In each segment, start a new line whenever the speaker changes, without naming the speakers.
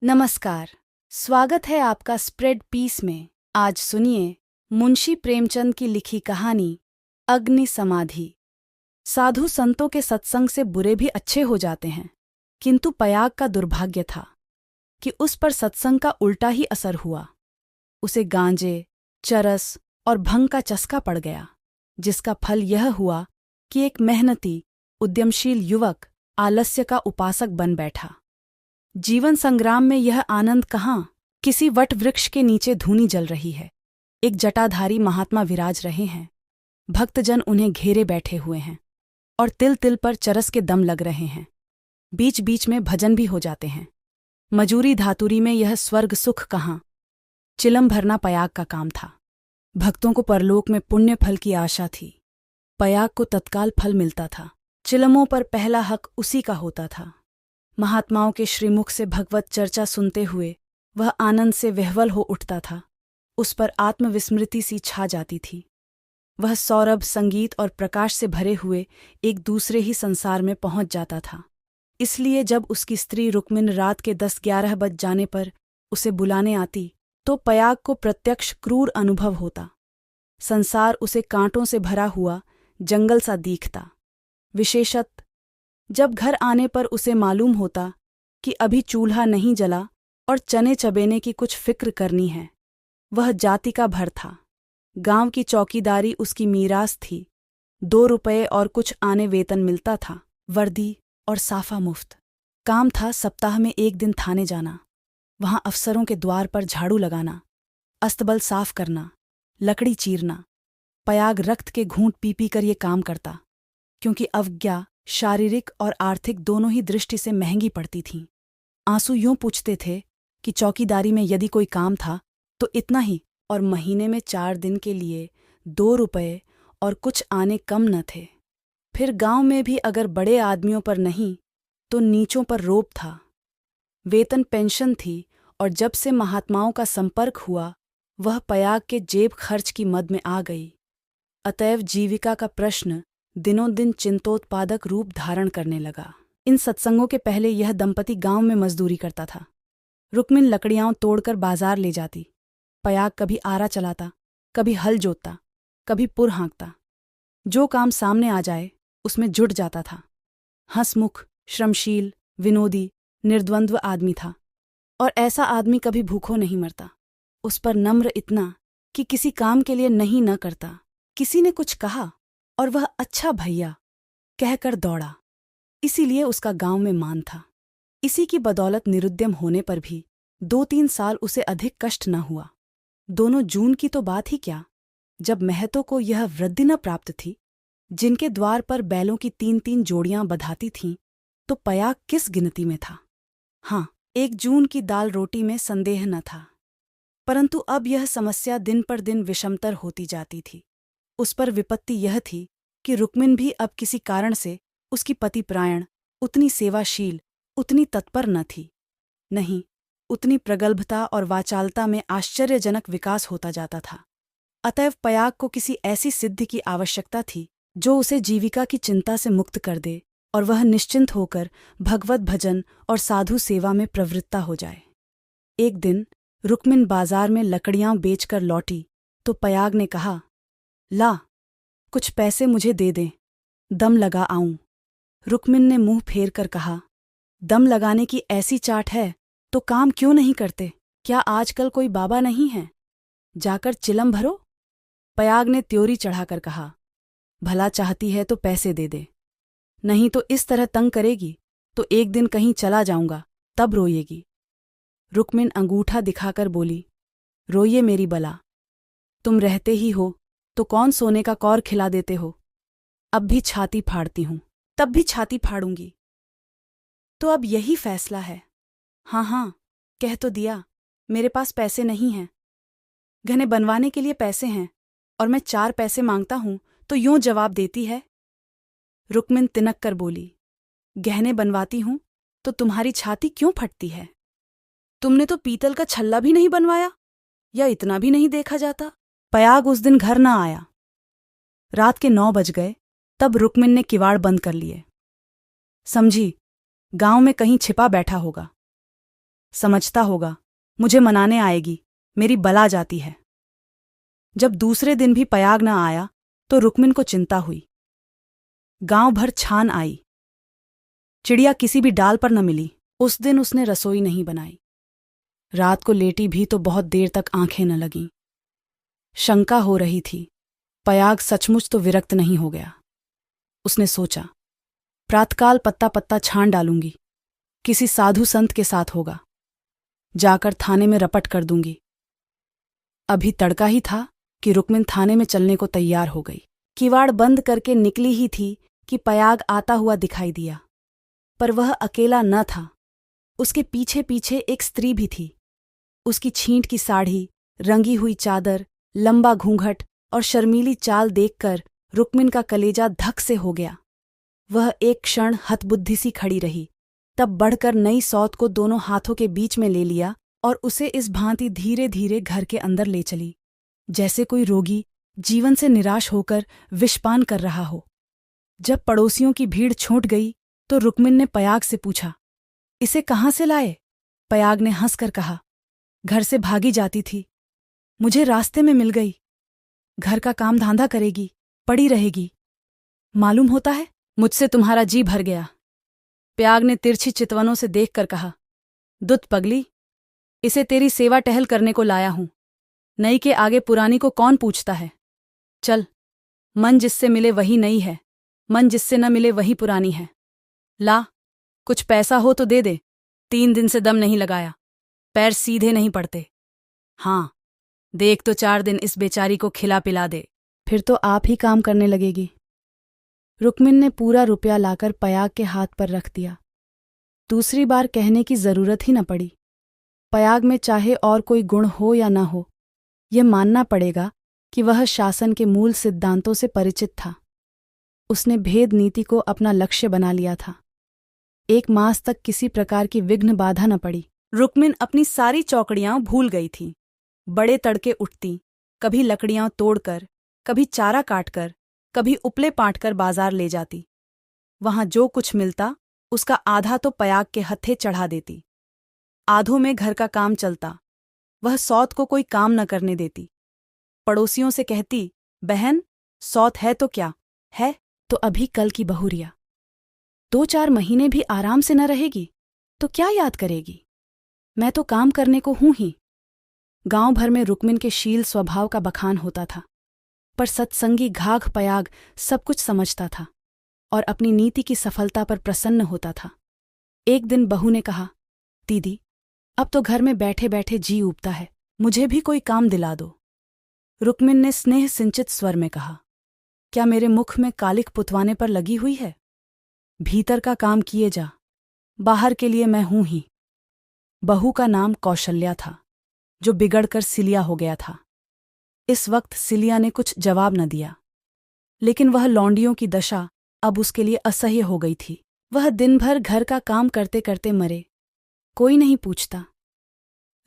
नमस्कार। स्वागत है आपका स्प्रेड पीस में। आज सुनिए मुंशी प्रेमचंद की लिखी कहानी अग्नि समाधि। साधु संतों के सत्संग से बुरे भी अच्छे हो जाते हैं, किंतु पयाग का दुर्भाग्य था कि उस पर सत्संग का उल्टा ही असर हुआ। उसे गांजे, चरस और भंग का चस्का पड़ गया, जिसका फल यह हुआ कि एक मेहनती, उद्यमशील युवक आलस्य का उपासक बन बैठा। जीवन संग्राम में यह आनंद कहाँ, किसी वट वृक्ष के नीचे धूनी जल रही है। एक जटाधारी महात्मा विराज रहे हैं, भक्तजन उन्हें घेरे बैठे हुए हैं और तिल तिल पर चरस के दम लग रहे हैं। बीच बीच में भजन भी हो जाते हैं। मजूरी धातुरी में यह स्वर्ग सुख कहाँ। चिलम भरना पयाग का काम था। भक्तों को परलोक में पुण्य फल की आशा थी। पयाग को तत्काल फल मिलता था। चिलमों पर पहला हक उसी का होता था। महात्माओं के श्रीमुख से भगवत चर्चा सुनते हुए वह आनंद से विह्वल हो उठता था। उस पर आत्मविस्मृति सी छा जाती थी। वह सौरभ, संगीत और प्रकाश से भरे हुए एक दूसरे ही संसार में पहुंच जाता था। इसलिए जब उसकी स्त्री रुक्मिन रात के 10-11 बज जाने पर उसे बुलाने आती तो पयाग को प्रत्यक्ष क्रूर अनुभव होता। संसार उसे कांटों से भरा हुआ जंगल सा दिखता। विशेषत जब घर आने पर उसे मालूम होता कि अभी चूल्हा नहीं जला और चने चबेने की कुछ फिक्र करनी है। वह जाति का भर था। गांव की चौकीदारी उसकी मीरास थी। 2 रुपये और कुछ आने वेतन मिलता था। वर्दी और साफा मुफ्त। काम था सप्ताह में 1 दिन थाने जाना, वहां अफसरों के द्वार पर झाड़ू लगाना, अस्तबल साफ करना, लकड़ी चीरना। पयाग रक्त के घूंट पी पी कर ये काम करता, क्योंकि अवज्ञा शारीरिक और आर्थिक दोनों ही दृष्टि से महंगी पड़ती थीं। आंसू यूं पूछते थे कि चौकीदारी में यदि कोई काम था तो इतना ही, और महीने में 4 दिन के लिए 2 रुपये और कुछ आने कम न थे। फिर गांव में भी अगर बड़े आदमियों पर नहीं तो नीचों पर रोब था। वेतन पेंशन थी, और जब से महात्माओं का संपर्क हुआ वह पयाग के जेब खर्च की मद में आ गई। अतएव जीविका का प्रश्न दिनों दिन चिंतोत्पादक रूप धारण करने लगा। इन सत्संगों के पहले यह दंपति गांव में मजदूरी करता था। रुक्मिन लकड़ियां तोड़कर बाजार ले जाती। पयाग कभी आरा चलाता, कभी हल जोतता, कभी पुर हाँकता। जो काम सामने आ जाए उसमें जुट जाता था। हंसमुख, श्रमशील, विनोदी, निर्द्वंद्व आदमी था, और ऐसा आदमी कभी भूखों नहीं मरता। उस पर नम्र इतना कि किसी काम के लिए नहीं न करता। किसी ने कुछ कहा और वह अच्छा भैया कहकर दौड़ा। इसीलिए उसका गांव में मान था। इसी की बदौलत निरुद्यम होने पर भी 2-3 साल उसे अधिक कष्ट न हुआ। दोनों जून की तो बात ही क्या, जब महतों को यह वृद्धि न प्राप्त थी, जिनके द्वार पर बैलों की 3-3 जोड़ियां बधाती थीं, तो पयाग किस गिनती में था। हाँ, 1 जून की दाल रोटी में संदेह न था, परंतु अब यह समस्या दिन पर दिन विषमतर होती जाती थी। उस पर विपत्ति यह थी कि रुक्मिन भी अब किसी कारण से उसकी पतिपरायण, उतनी सेवाशील, उतनी तत्पर न थी। नहीं, उतनी प्रगल्भता और वाचालता में आश्चर्यजनक विकास होता जाता था। अतएव पयाग को किसी ऐसी सिद्धि की आवश्यकता थी जो उसे जीविका की चिंता से मुक्त कर दे और वह निश्चिंत होकर भगवत भजन और साधु सेवा में प्रवृत्ता हो जाए। एक दिन रुक्मिन बाजार में लकड़ियां बेचकर लौटी तो पयाग ने कहा, ला, कुछ पैसे मुझे दे दें, दम लगा आऊं। रुक्मिन ने मुंह फेर कर कहा, दम लगाने की ऐसी चाट है तो काम क्यों नहीं करते? क्या आजकल कोई बाबा नहीं है? जाकर चिलम भरो। पयाग ने त्योरी चढ़ाकर कहा, भला चाहती है तो पैसे दे दे, नहीं तो इस तरह तंग करेगी तो एक दिन कहीं चला जाऊंगा तब रोएगी। रुक्मिन अंगूठा दिखाकर बोली, रोइए मेरी बला, तुम रहते ही हो तो कौन सोने का कौर खिला देते हो। अब भी छाती फाड़ती हूं, तब भी छाती फाड़ूंगी। तो अब यही फैसला है। हाँ हाँ, कह तो दिया, मेरे पास पैसे नहीं हैं। गहने बनवाने के लिए पैसे हैं, और मैं 4 पैसे मांगता हूं तो यूं जवाब देती है। रुक्मिन तिनक कर बोली, गहने बनवाती हूं तो तुम्हारी छाती क्यों फटती है? तुमने तो पीतल का छल्ला भी नहीं बनवाया, या इतना भी नहीं देखा जाता? पयाग उस दिन घर न आया। रात के 9 बज गए, तब रुक्मिन ने किवाड़ बंद कर लिए। समझी, गांव में कहीं छिपा बैठा होगा। समझता होगा, मुझे मनाने आएगी, मेरी बला जाती है। जब दूसरे दिन भी पयाग न आया तो रुक्मिन को चिंता हुई। गांव भर छान आई, चिड़िया किसी भी डाल पर न मिली। उस दिन उसने रसोई नहीं बनाई। रात को लेटी भी तो बहुत देर तक आंखें न लगीं। शंका हो रही थी, पयाग सचमुच तो विरक्त नहीं हो गया। उसने सोचा, प्रातकाल पत्ता पत्ता छान डालूंगी, किसी साधु संत के साथ होगा, जाकर थाने में रपट कर दूंगी। अभी तड़का ही था कि रुक्मिन थाने में चलने को तैयार हो गई। किवाड़ बंद करके निकली ही थी कि पयाग आता हुआ दिखाई दिया, पर वह अकेला न था। उसके पीछे पीछे एक स्त्री भी थी। उसकी छींट की साड़ी, रंगी हुई चादर, लंबा घूंघट और शर्मीली चाल देखकर रुक्मिन का कलेजा धक से हो गया। वह एक क्षण हतबुद्धि सी खड़ी रही, तब बढ़कर नई सौत को दोनों हाथों के बीच में ले लिया और उसे इस भांति धीरे धीरे घर के अंदर ले चली, जैसे कोई रोगी जीवन से निराश होकर विषपान कर रहा हो। जब पड़ोसियों की भीड़ छूट गई तो रुक्मिन ने पयाग से पूछा, इसे कहाँ से लाए? पयाग ने हंसकर कहा, घर से भागी जाती थी, मुझे रास्ते में मिल गई। घर का काम धांधा करेगी, पड़ी रहेगी। मालूम होता है मुझसे तुम्हारा जी भर गया। पयाग ने तिरछी चितवनों से देखकर कहा, दुत पगली, इसे तेरी सेवा टहल करने को लाया हूं। नई के आगे पुरानी को कौन पूछता है? चल, मन जिससे मिले वही नई है, मन जिससे न मिले वही पुरानी है। ला, कुछ पैसा हो तो दे दे। 3 दिन से दम नहीं लगाया, पैर सीधे नहीं पड़ते। हाँ, देख तो 4 दिन इस बेचारी को खिला पिला दे, फिर तो आप ही काम करने लगेगी। रुक्मिन ने पूरा रुपया लाकर पयाग के हाथ पर रख दिया। दूसरी बार कहने की जरूरत ही न पड़ी। पयाग में चाहे और कोई गुण हो या न हो, यह मानना पड़ेगा कि वह शासन के मूल सिद्धांतों से परिचित था। उसने भेद नीति को अपना लक्ष्य बना लिया था। 1 मास तक किसी प्रकार की विघ्न बाधा न पड़ी। रुक्मिन अपनी सारी चौकड़ियां भूल गई थी। बड़े तड़के उठती, कभी लकड़ियां तोड़कर, कभी चारा काटकर, कभी उपले पाटकर बाजार ले जाती। वहां जो कुछ मिलता उसका आधा तो पयाग के हत्थे चढ़ा देती। आधों में घर का काम चलता। वह सौत को कोई काम न करने देती। पड़ोसियों से कहती, बहन, सौत है तो क्या है, तो अभी कल की बहुरिया। 2-4 महीने भी आराम से न रहेगी तो क्या याद करेगी? मैं तो काम करने को हूं ही। गांव भर में रुक्मिन के शील स्वभाव का बखान होता था, पर सत्संगी घाघ पयाग सब कुछ समझता था और अपनी नीति की सफलता पर प्रसन्न होता था। एक दिन बहू ने कहा, दीदी, अब तो घर में बैठे बैठे जी ऊबता है, मुझे भी कोई काम दिला दो। रुक्मिन ने स्नेह सिंचित स्वर में कहा, क्या मेरे मुख में कालिख पुतवाने पर लगी हुई है? भीतर का काम किए जा, बाहर के लिए मैं हूं ही। बहू का नाम कौशल्या था, जो बिगड़कर सिलिया हो गया था। इस वक्त सिलिया ने कुछ जवाब न दिया, लेकिन वह लौंडियों की दशा अब उसके लिए असह्य हो गई थी। वह दिन भर घर का काम करते करते मरे, कोई नहीं पूछता।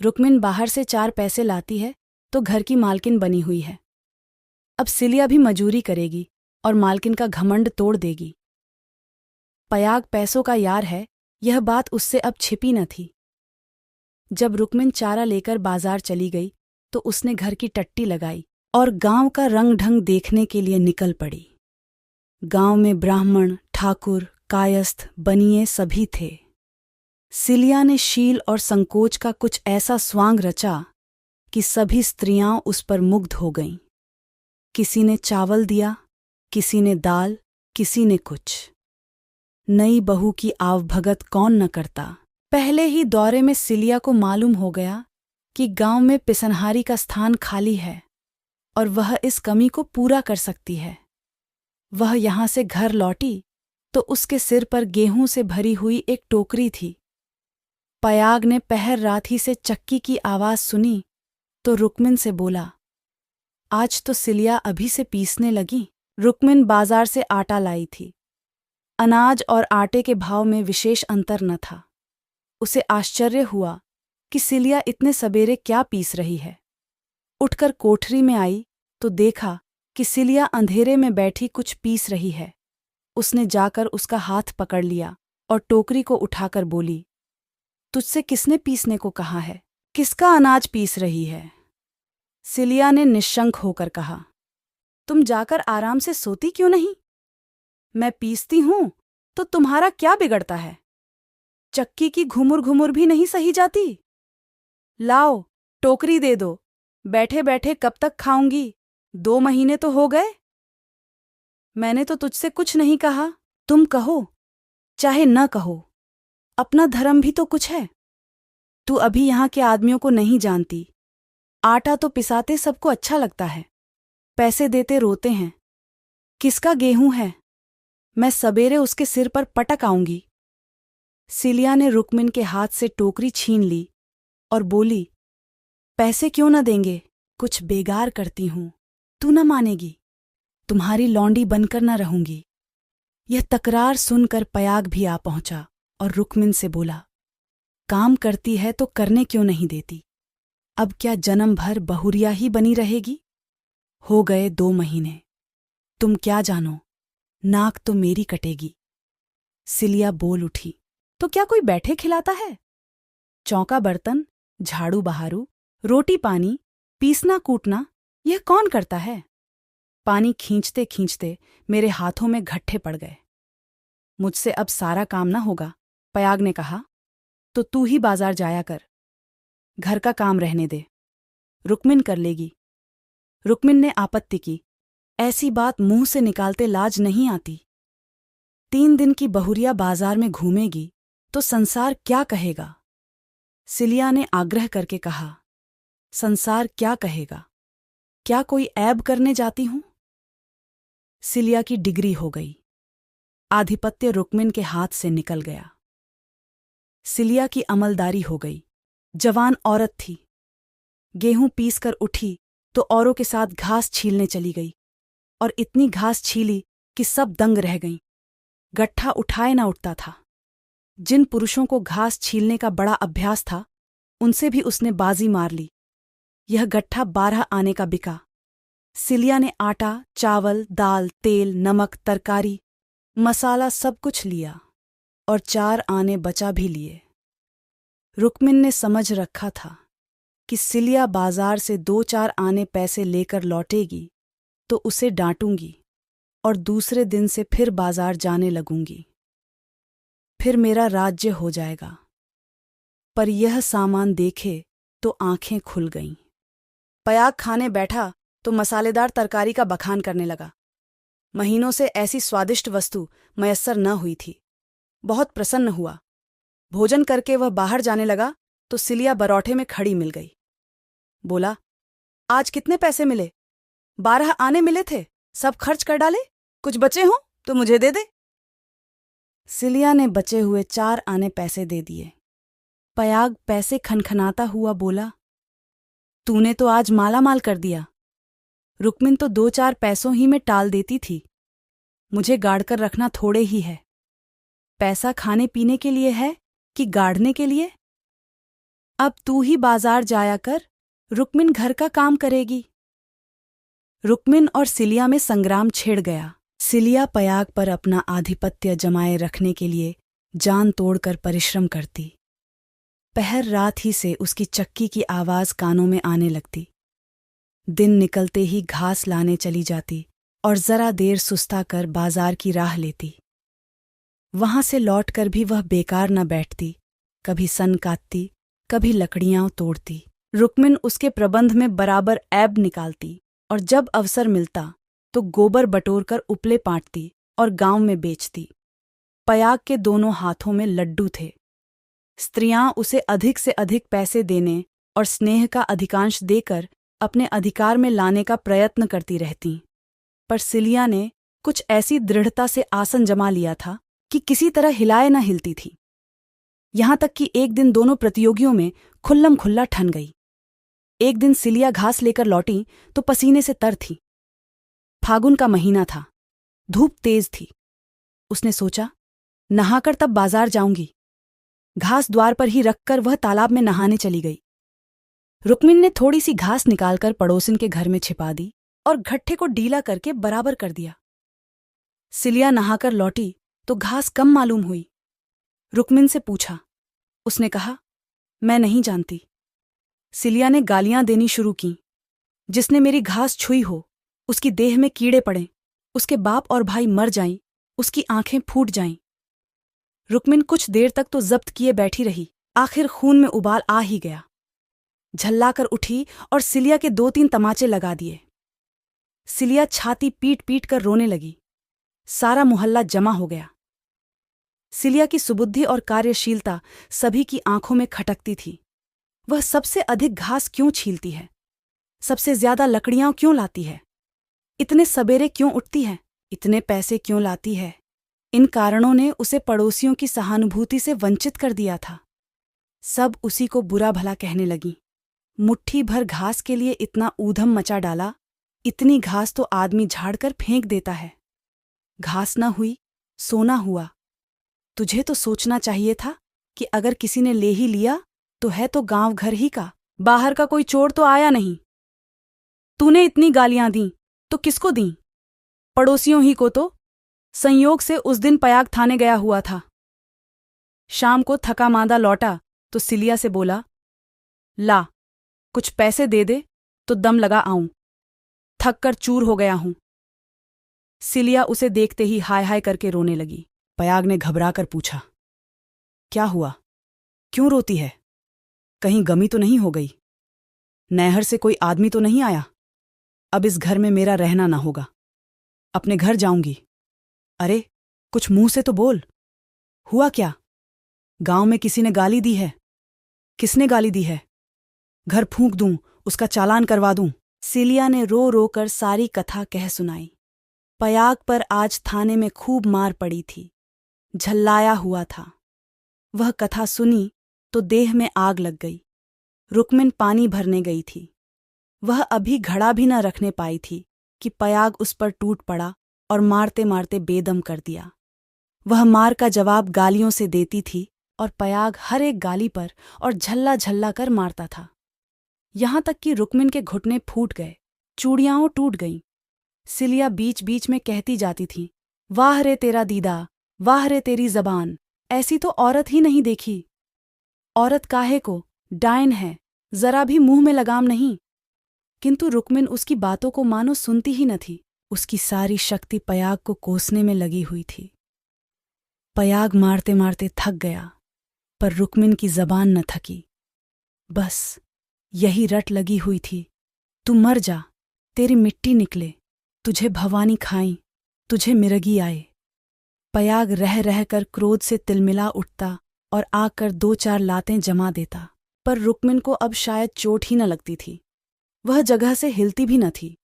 रुक्मिन बाहर से 4 पैसे लाती है तो घर की मालकिन बनी हुई है। अब सिलिया भी मजूरी करेगी और मालकिन का घमंड तोड़ देगी। पयाग पैसों का यार है, यह बात उससे अब छिपी न थी। जब रुक्मिन चारा लेकर बाजार चली गई तो उसने घर की टट्टी लगाई और गांव का रंग ढंग देखने के लिए निकल पड़ी। गांव में ब्राह्मण, ठाकुर, कायस्थ, बनिए सभी थे। सिलिया ने शील और संकोच का कुछ ऐसा स्वांग रचा कि सभी स्त्रियां उस पर मुग्ध हो गईं। किसी ने चावल दिया, किसी ने दाल, किसी ने कुछ। नई बहू की आवभगत कौन न करता। पहले ही दौरे में सिलिया को मालूम हो गया कि गांव में पिसनहारी का स्थान खाली है और वह इस कमी को पूरा कर सकती है। वह यहां से घर लौटी तो उसके सिर पर गेहूं से भरी हुई एक टोकरी थी। पयाग ने पहर रात ही से चक्की की आवाज सुनी तो रुक्मिन से बोला, आज तो सिलिया अभी से पीसने लगी। रुक्मिन बाजार से आटा लाई थी। अनाज और आटे के भाव में विशेष अंतर न था। उसे आश्चर्य हुआ कि सिलिया इतने सबेरे क्या पीस रही है। उठकर कोठरी में आई तो देखा कि सिलिया अंधेरे में बैठी कुछ पीस रही है। उसने जाकर उसका हाथ पकड़ लिया और टोकरी को उठाकर बोली, तुझसे किसने पीसने को कहा है? किसका अनाज पीस रही है? सिलिया ने निश्शंक होकर कहा। तुम जाकर आराम से सोती क्यों नहीं? मैं पीसती हूं तो तुम्हारा क्या बिगड़ता है? चक्की की घुमुर घुमुर भी नहीं सही जाती? लाओ, टोकरी दे दो। बैठे बैठे कब तक खाऊंगी? 2 महीने तो हो गए। मैंने तो तुझसे कुछ नहीं कहा। तुम कहो चाहे न कहो, अपना धर्म भी तो कुछ है। तू अभी यहाँ के आदमियों को नहीं जानती। आटा तो पिसाते सबको अच्छा लगता है, पैसे देते रोते हैं। किसका गेहूं है? मैं सबेरे उसके सिर पर पटक आऊंगी। सिलिया ने रुक्मिन के हाथ से टोकरी छीन ली और बोली, पैसे क्यों न देंगे? कुछ बेगार करती हूं, तू न मानेगी। तुम्हारी लौंडी बनकर न रहूंगी। यह तकरार सुनकर पयाग भी आ पहुंचा और रुक्मिन से बोला, काम करती है तो करने क्यों नहीं देती? अब क्या जन्म भर बहुरिया ही बनी रहेगी? हो गए 2 महीने, तुम क्या जानो, नाक तो मेरी कटेगी। सिलिया बोल उठी, तो क्या कोई बैठे खिलाता है? चौका बर्तन, झाड़ू बहारू, रोटी पानी, पीसना कूटना, यह कौन करता है? पानी खींचते खींचते मेरे हाथों में घट्ठे पड़ गए। मुझसे अब सारा काम ना होगा, पयाग ने कहा। तो तू ही बाजार जाया कर, घर का काम रहने दे, रुक्मिन कर लेगी। रुक्मिन ने आपत्ति की, ऐसी बात मुंह से निकालते लाज नहीं आती। 3 दिन की बहुरिया बाजार में घूमेगी तो संसार क्या कहेगा? सिलिया ने आग्रह करके कहा, संसार क्या कहेगा? क्या कोई ऐब करने जाती हूं? सिलिया की डिग्री हो गई। आधिपत्य रुक्मिन के हाथ से निकल गया। सिलिया की अमलदारी हो गई। जवान औरत थी। गेहूं पीस कर उठी तो औरों के साथ घास छीलने चली गई और इतनी घास छीली कि सब दंग रह गईं। गट्ठा उठाए ना उठता था। जिन पुरुषों को घास छीलने का बड़ा अभ्यास था, उनसे भी उसने बाजी मार ली। यह गट्ठा 12 आने का बिका। सिलिया ने आटा, चावल, दाल, तेल, नमक, तरकारी, मसाला सब कुछ लिया और 4 आने बचा भी लिए। रुक्मिन ने समझ रखा था कि सिलिया बाजार से 2-4 आने पैसे लेकर लौटेगी तो उसे डांटूंगी और दूसरे दिन से फिर बाजार जाने लगूंगी। फिर मेरा राज्य हो जाएगा। पर यह सामान देखे तो आंखें खुल गईं। पयाग खाने बैठा तो मसालेदार तरकारी का बखान करने लगा। महीनों से ऐसी स्वादिष्ट वस्तु मयस्सर न हुई थी। बहुत प्रसन्न हुआ। भोजन करके वह बाहर जाने लगा तो सिलिया बरौठे में खड़ी मिल गई। बोला, आज कितने पैसे मिले? 12 आने मिले थे, सब खर्च कर डाले। कुछ बचे हों तो मुझे दे दे। सिलिया ने बचे हुए 4 आने पैसे दे दिए। पयाग पैसे खनखनाता हुआ बोला, तूने तो आज माला माल कर दिया। रुक्मिन तो 2-4 पैसों ही में टाल देती थी। मुझे गाड़कर रखना थोड़े ही है। पैसा खाने पीने के लिए है कि गाड़ने के लिए? अब तू ही बाजार जाया कर, रुक्मिन घर का काम करेगी। रुक्मिन और सिलिया में संग्राम छिड़ गया। सिलिया पयाग पर अपना आधिपत्य जमाए रखने के लिए जान तोड़कर परिश्रम करती। पहर रात ही से उसकी चक्की की आवाज कानों में आने लगती। दिन निकलते ही घास लाने चली जाती और जरा देर सुस्ता कर बाजार की राह लेती। वहां से लौटकर भी वह बेकार न बैठती, कभी सन काटती, कभी लकड़ियां तोड़ती। रुक्मिन उसके प्रबंध में बराबर ऐब निकालती और जब अवसर मिलता तो गोबर बटोरकर उपले पाटती और गांव में बेचती। पयाग के दोनों हाथों में लड्डू थे। स्त्रियां उसे अधिक से अधिक पैसे देने और स्नेह का अधिकांश देकर अपने अधिकार में लाने का प्रयत्न करती रहतीं। पर सिलिया ने कुछ ऐसी दृढ़ता से आसन जमा लिया था कि किसी तरह हिलाए न हिलती थी। यहां तक कि एक दिन दोनों प्रतियोगियों में खुल्लम खुल्ला ठन गई। एक दिन सिलिया घास लेकर लौटी तो पसीने से तर थी। फागुन का महीना था, धूप तेज थी। उसने सोचा, नहाकर तब बाजार जाऊंगी। घास द्वार पर ही रखकर वह तालाब में नहाने चली गई। रुक्मिन ने थोड़ी सी घास निकालकर पड़ोसिन के घर में छिपा दी और घट्ठे को डीला करके बराबर कर दिया। सिलिया नहाकर लौटी तो घास कम मालूम हुई। रुक्मिन से पूछा, उसने कहा, मैं नहीं जानती। सिलिया ने गालियां देनी शुरू की। जिसने मेरी घास छुई हो, उसकी देह में कीड़े पड़ें, उसके बाप और भाई मर जाएं, उसकी आंखें फूट जाएं। रुक्मिन कुछ देर तक तो जब्त किए बैठी रही, आखिर खून में उबाल आ ही गया। झल्लाकर उठी और सिलिया के 2-3 तमाचे लगा दिए। सिलिया छाती पीट पीट कर रोने लगी। सारा मोहल्ला जमा हो गया। सिलिया की सुबुद्धि और कार्यशीलता सभी की आंखों में खटकती थी। वह सबसे अधिक घास क्यों छीलती है? सबसे ज्यादा लकड़ियां क्यों लाती है? इतने सबेरे क्यों उठती है? इतने पैसे क्यों लाती है? इन कारणों ने उसे पड़ोसियों की सहानुभूति से वंचित कर दिया था। सब उसी को बुरा भला कहने लगी। मुट्ठी भर घास के लिए इतना ऊधम मचा डाला। इतनी घास तो आदमी झाड़कर फेंक देता है। घास न हुई, सोना हुआ। तुझे तो सोचना चाहिए था कि अगर किसी ने ले ही लिया तो है तो गांव घर ही का, बाहर का कोई चोर तो आया नहीं। तूने इतनी गालियां दी तो किसको दी? पड़ोसियों ही को तो। संयोग से उस दिन पयाग थाने गया हुआ था। शाम को थका मांदा लौटा तो सिलिया से बोला, ला कुछ पैसे दे दे तो दम लगा आऊं, थक कर चूर हो गया हूं। सिलिया उसे देखते ही हाय हाय करके रोने लगी। पयाग ने घबराकर पूछा, क्या हुआ? क्यों रोती है? कहीं गमी तो नहीं हो गई? नहर से कोई आदमी तो नहीं आया? अब इस घर में मेरा रहना ना होगा, अपने घर जाऊंगी। अरे कुछ मुंह से तो बोल, हुआ क्या? गांव में किसी ने गाली दी है? किसने गाली दी है? घर फूंक दूं, उसका चालान करवा दूं। सिलिया ने रो रो कर सारी कथा कह सुनाई। पयाग पर आज थाने में खूब मार पड़ी थी, झल्लाया हुआ था। वह कथा सुनी तो देह में आग लग गई। रुक्मिन पानी भरने गई थी। वह अभी घड़ा भी न रखने पाई थी कि पयाग उस पर टूट पड़ा और मारते मारते बेदम कर दिया। वह मार का जवाब गालियों से देती थी और पयाग हर एक गाली पर और झल्ला झल्ला कर मारता था। यहां तक कि रुक्मिन के घुटने फूट गए, चूड़ियां टूट गईं। सिलिया बीच बीच में कहती जाती थी, वाह रे तेरा दीदा, वाह रे तेरी जबान, ऐसी तो औरत ही नहीं देखी। औरत काहे को, डायन है, जरा भी मुंह में लगाम नहीं। किंतु रुक्मिन उसकी बातों को मानो सुनती ही न थी। उसकी सारी शक्ति पयाग को कोसने में लगी हुई थी। पयाग मारते मारते थक गया, पर रुक्मिन की जबान न थकी। बस यही रट लगी हुई थी, तू मर जा, तेरी मिट्टी निकले, तुझे भवानी खाई, तुझे मिर्गी आए। पयाग रह रह कर क्रोध से तिलमिला उठता और आकर 2-4 लातें जमा देता, पर रुक्मिन को अब शायद चोट ही न लगती थी। वह जगह से हिलती भी न थी।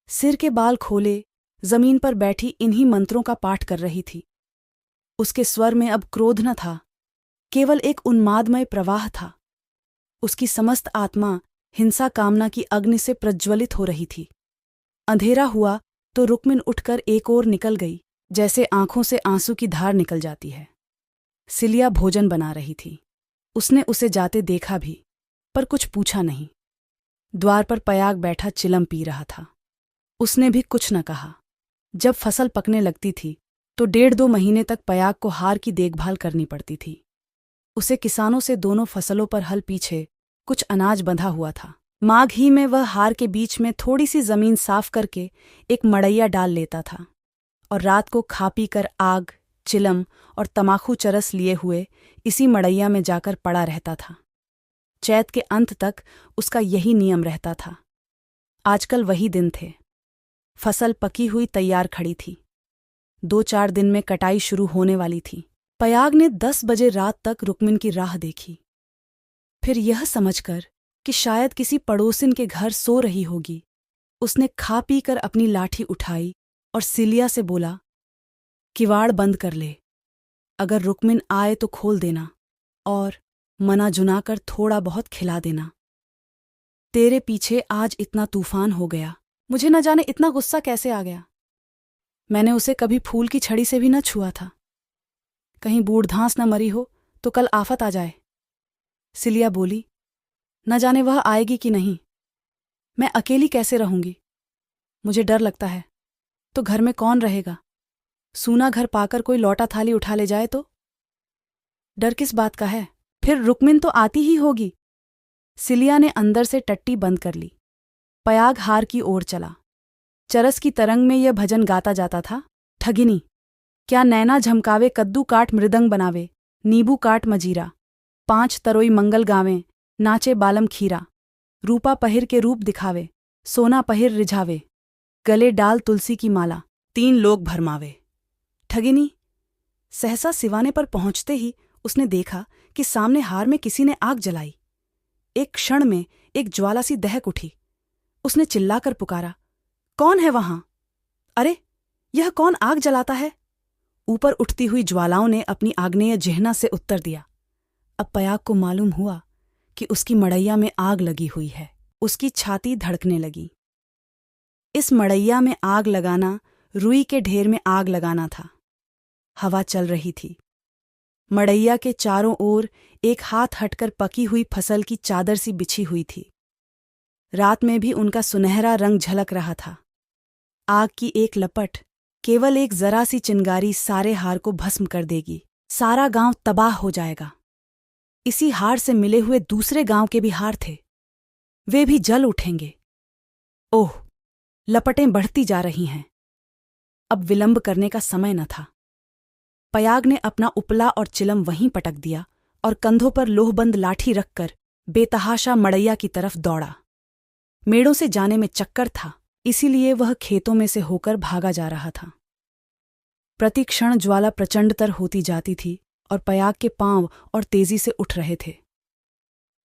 सिर के बाल खोले जमीन पर बैठी इन्हीं मंत्रों का पाठ कर रही थी। उसके स्वर में अब क्रोध न था, केवल एक उन्मादमय प्रवाह था। उसकी समस्त आत्मा हिंसा कामना की अग्नि से प्रज्वलित हो रही थी। अंधेरा हुआ तो रुक्मिन उठकर एक ओर निकल गई, जैसे आंखों से आंसू की धार निकल जाती है। सिलिया भोजन बना रही थी। उसने उसे जाते देखा भी, पर कुछ पूछा नहीं। द्वार पर पयाग बैठा चिलम पी रहा था। उसने भी कुछ न कहा। जब फसल पकने लगती थी तो 1.5-2 महीने तक पयाग को हार की देखभाल करनी पड़ती थी। उसे किसानों से दोनों फसलों पर हल पीछे कुछ अनाज बंधा हुआ था। माघ ही में वह हार के बीच में थोड़ी सी जमीन साफ करके एक मड़ैया डाल लेता था और रात को खा पी कर आग, चिलम और तमाखू चरस लिए हुए इसी मड़ैया में जाकर पड़ा रहता था। चैत के अंत तक उसका यही नियम रहता था। आजकल वही दिन थे। फसल पकी हुई तैयार खड़ी थी। 2-4 दिन में कटाई शुरू होने वाली थी। पयाग ने 10 बजे रात तक रुक्मिन की राह देखी। फिर यह समझकर कि शायद किसी पड़ोसिन के घर सो रही होगी, उसने खा पी कर अपनी लाठी उठाई और सिलिया से बोला, किवाड़ बंद कर ले, अगर रुक्मिन आए तो खोल देना और मना जुना कर थोड़ा बहुत खिला देना। तेरे पीछे आज इतना तूफान हो गया, मुझे न जाने इतना गुस्सा कैसे आ गया। मैंने उसे कभी फूल की छड़ी से भी न छुआ था। कहीं बूढ़-धांस न मरी हो तो कल आफत आ जाए। सिलिया बोली, न जाने वह आएगी कि नहीं। मैं अकेली कैसे रहूंगी? मुझे डर लगता है। तो घर में कौन रहेगा? सूना घर पाकर कोई लौटा थाली उठा ले जाए तो? डर किस बात का है? फिर रुक्मिन तो आती ही होगी। सिलिया ने अंदर से टट्टी बंद कर ली। पयाग हार की ओर चला। चरस की तरंग में यह भजन गाता जाता था, ठगिनी क्या नैना झमकावे, कद्दू काट मृदंग बनावे, नींबू काट मजीरा, 5 तरोई मंगल गावें, नाचे बालम खीरा, रूपा पहिर के रूप दिखावे, सोना पहिर रिझावे, गले डाल तुलसी की माला, 3 लोग भरमावे। ठगिनी। सहसा सिवाने पर पहुंचते ही उसने देखा कि सामने हार में किसी ने आग जलाई। एक क्षण में एक ज्वाला सी दहक उठी। उसने चिल्लाकर पुकारा, कौन है वहां? अरे, यह कौन आग जलाता है? ऊपर उठती हुई ज्वालाओं ने अपनी आग्नेय जिह्ना से उत्तर दिया। अब पयाग को मालूम हुआ कि उसकी मड़ैया में आग लगी हुई है। उसकी छाती धड़कने लगी। इस मड़ैया में आग लगाना रुई के ढेर में आग लगाना था। हवा चल रही थी। मड़ैया के चारों ओर एक हाथ हटकर पकी हुई फसल की चादर सी बिछी हुई थी। रात में भी उनका सुनहरा रंग झलक रहा था। आग की एक लपट, केवल एक जरा सी चिंगारी सारे हार को भस्म कर देगी। सारा गांव तबाह हो जाएगा। इसी हार से मिले हुए दूसरे गांव के भी हार थे, वे भी जल उठेंगे। ओह, लपटें बढ़ती जा रही हैं। अब विलंब करने का समय न था। पयाग ने अपना उपला और चिलम वहीं पटक दिया और कंधों पर लोहबंद लाठी रखकर बेतहाशा मड़ैया की तरफ दौड़ा। मेड़ों से जाने में चक्कर था, इसीलिए वह खेतों में से होकर भागा जा रहा था। प्रतिक्षण ज्वाला प्रचंडतर होती जाती थी और पयाग के पांव और तेजी से उठ रहे थे।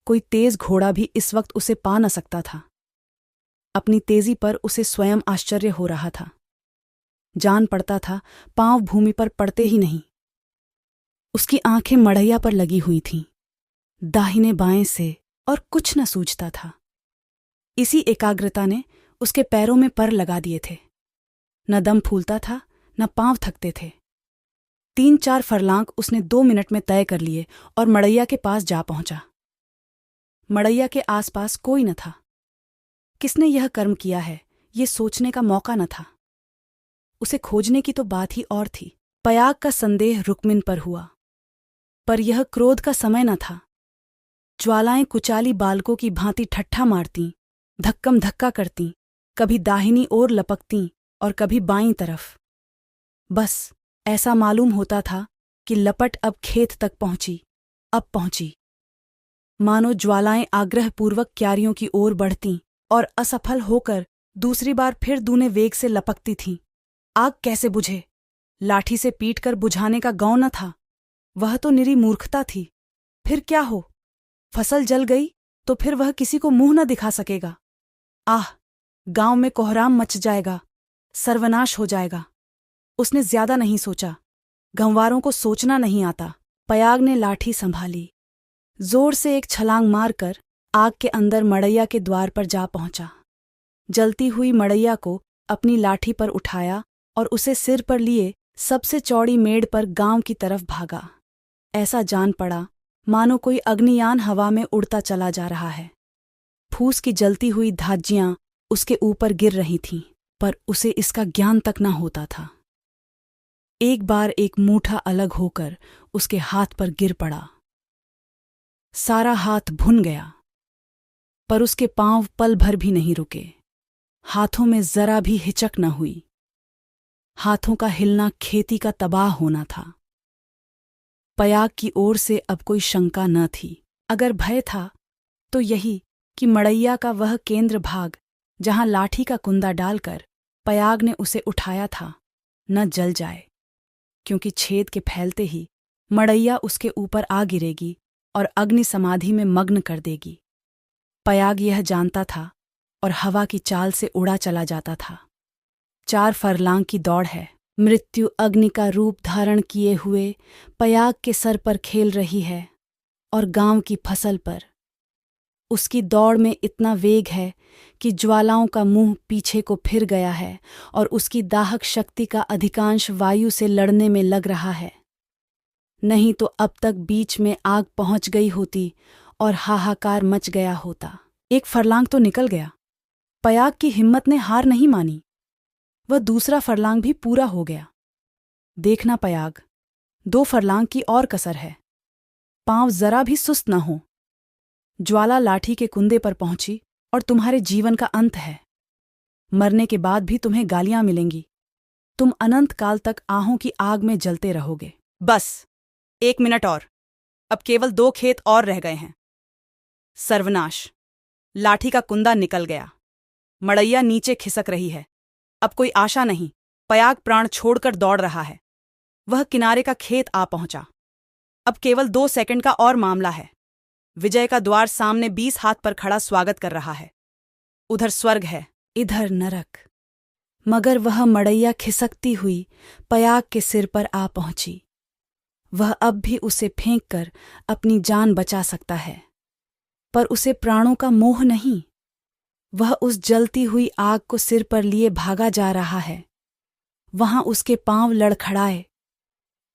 कोई तेज घोड़ा भी इस वक्त उसे पा न सकता था। अपनी तेजी पर उसे स्वयं आश्चर्य हो रहा था। जान पड़ता था पांव भूमि पर पड़ते ही नहीं। उसकी आंखें मड़ैया पर लगी हुई थीं, दाहिने बाएं से, और कुछ न सूझता था। इसी एकाग्रता ने उसके पैरों में पर लगा दिए थे। न दम फूलता था, न पांव थकते थे। 3-4 फरलांग उसने 2 मिनट में तय कर लिए और मड़ैया के पास जा पहुंचा। मड़ैया के आसपास कोई न था। किसने यह कर्म किया है, ये सोचने का मौका न था। उसे खोजने की तो बात ही और थी। पयाग का संदेह रुक्मिन पर हुआ, पर यह क्रोध का समय न था। ज्वालाएं कुचाली बालकों की भांति ठट्ठा मारतीं, धक्कम धक्का करतीं, कभी दाहिनी ओर लपकतीं और कभी बाईं तरफ। बस ऐसा मालूम होता था कि लपट अब खेत तक पहुंची, अब पहुंची। मानो ज्वालाएं आग्रहपूर्वक क्यारियों की ओर बढ़तीं और असफल होकर दूसरी बार फिर दूने वेग से लपकती थीं। आग कैसे बुझे? लाठी से पीटकर बुझाने का गौ न था। वह तो निरी मूर्खता थी। फिर क्या हो? फसल जल गई तो फिर वह किसी को मुंह न दिखा सकेगा। आह, गांव में कोहराम मच जाएगा, सर्वनाश हो जाएगा। उसने ज्यादा नहीं सोचा। गंवारों को सोचना नहीं आता। पयाग ने लाठी संभाली, जोर से एक छलांग मारकर आग के अंदर मड़ैया के द्वार पर जा पहुंचा। जलती हुई मड़ैया को अपनी लाठी पर उठाया और उसे सिर पर लिए सबसे चौड़ी मेड़ पर गांव की तरफ भागा। ऐसा जान पड़ा मानो कोई अग्नियान हवा में उड़ता चला जा रहा है। फूस की जलती हुई धाज्जियां उसके ऊपर गिर रही थीं, पर उसे इसका ज्ञान तक न होता था। एक बार एक मूठा अलग होकर उसके हाथ पर गिर पड़ा। सारा हाथ भुन गया, पर उसके पांव पल भर भी नहीं रुके। हाथों में जरा भी हिचक न हुई। हाथों का हिलना खेती का तबाह होना था। पयाग की ओर से अब कोई शंका न थी। अगर भय था तो यही कि मड़ैया का वह केंद्र भाग जहां लाठी का कुंदा डालकर पयाग ने उसे उठाया था न जल जाए, क्योंकि छेद के फैलते ही मड़ैया उसके ऊपर आ गिरेगी और अग्नि समाधि में मग्न कर देगी। पयाग यह जानता था और हवा की चाल से उड़ा चला जाता था। 4 फरलांग की दौड़ है। मृत्यु अग्नि का रूप धारण किए हुए पयाग के सर पर खेल रही है और गांव की फसल पर। उसकी दौड़ में इतना वेग है कि ज्वालाओं का मुंह पीछे को फिर गया है और उसकी दाहक शक्ति का अधिकांश वायु से लड़ने में लग रहा है। नहीं तो अब तक बीच में आग पहुंच गई होती और हाहाकार मच गया होता। 1 फरलांग तो निकल गया। पयाग की हिम्मत ने हार नहीं मानी। वह दूसरा फरलांग भी पूरा हो गया। देखना पयाग, 2 फरलांग की और कसर है। पांव जरा भी सुस्त न हो। ज्वाला लाठी के कुंदे पर पहुंची और तुम्हारे जीवन का अंत है। मरने के बाद भी तुम्हें गालियां मिलेंगी। तुम अनंत काल तक आहों की आग में जलते रहोगे।
बस 1 मिनट और। अब केवल 2 खेत और रह गए हैं। सर्वनाश। लाठी का कुंदा निकल गया। मड़ैया नीचे खिसक रही है। अब कोई आशा नहीं। पयाग प्राण छोड़कर दौड़ रहा है। वह किनारे का खेत आ पहुंचा। अब केवल 2 सेकंड का और मामला है। विजय का द्वार सामने 20 हाथ पर खड़ा स्वागत कर रहा है। उधर स्वर्ग है,
इधर नरक। मगर वह मड़ैया खिसकती हुई पयाग के सिर पर आ पहुंची। वह अब भी उसे फेंक कर अपनी जान बचा सकता है, पर उसे प्राणों का मोह नहीं। वह उस जलती हुई आग को सिर पर लिए भागा जा रहा है। वहां उसके पांव लड़खड़ाए।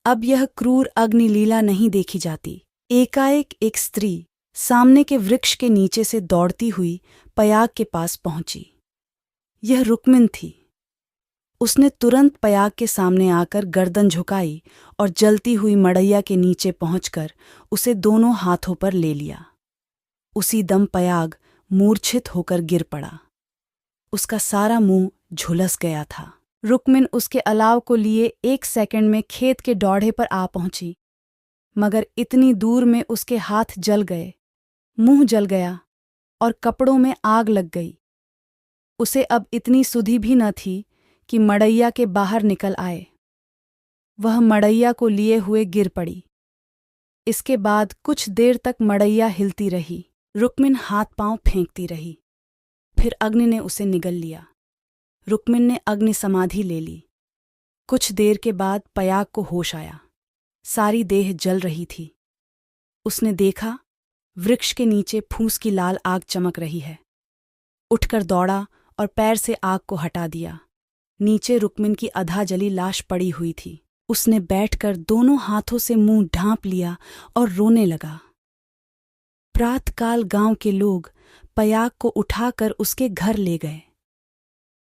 अब यह क्रूर अग्निलीला नहीं देखी जाती। एकाएक एक स्त्री सामने के वृक्ष के नीचे से दौड़ती हुई पयाग के पास पहुंची। यह रुक्मिन थी। उसने तुरंत पयाग के सामने आकर गर्दन झुकाई और जलती हुई मड़ैया के नीचे पहुंचकर उसे दोनों हाथों पर ले लिया। उसी दम पयाग मूर्छित होकर गिर पड़ा। उसका सारा मुंह झुलस गया था। रुक्मिन उसके अलाव को लिए 1 सेकंड में खेत के डौढ़े पर आ पहुंची, मगर इतनी दूर में उसके हाथ जल गए, मुंह जल गया और कपड़ों में आग लग गई। उसे अब इतनी सुधि भी न थी कि मड़ैया के बाहर निकल आए। वह मड़ैया को लिए हुए गिर पड़ी। इसके बाद कुछ देर तक मड़ैया हिलती रही। रुक्मिन हाथ पांव फेंकती रही। फिर अग्नि ने उसे निगल लिया। रुक्मिन ने अग्नि समाधि ले ली। कुछ देर के बाद पयाग को होश आया। सारी देह जल रही थी। उसने देखा वृक्ष के नीचे फूस की लाल आग चमक रही है। उठकर दौड़ा और पैर से आग को हटा दिया। नीचे रुक्मिन की अधा जली लाश पड़ी हुई थी। उसने बैठकर दोनों हाथों से मुंह ढांप लिया और रोने लगा। प्रातकाल गांव के लोग पयाग को उठाकर उसके घर ले गए।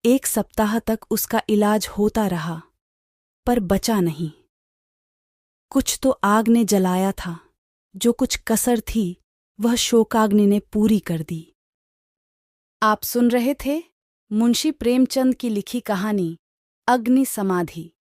1 सप्ताह तक उसका इलाज होता रहा, पर बचा नहीं। कुछ तो आग ने जलाया था, जो कुछ कसर थी वह शोकाग्नि ने पूरी कर दी। आप सुन रहे थे मुंशी प्रेमचंद की लिखी कहानी अग्नि समाधि।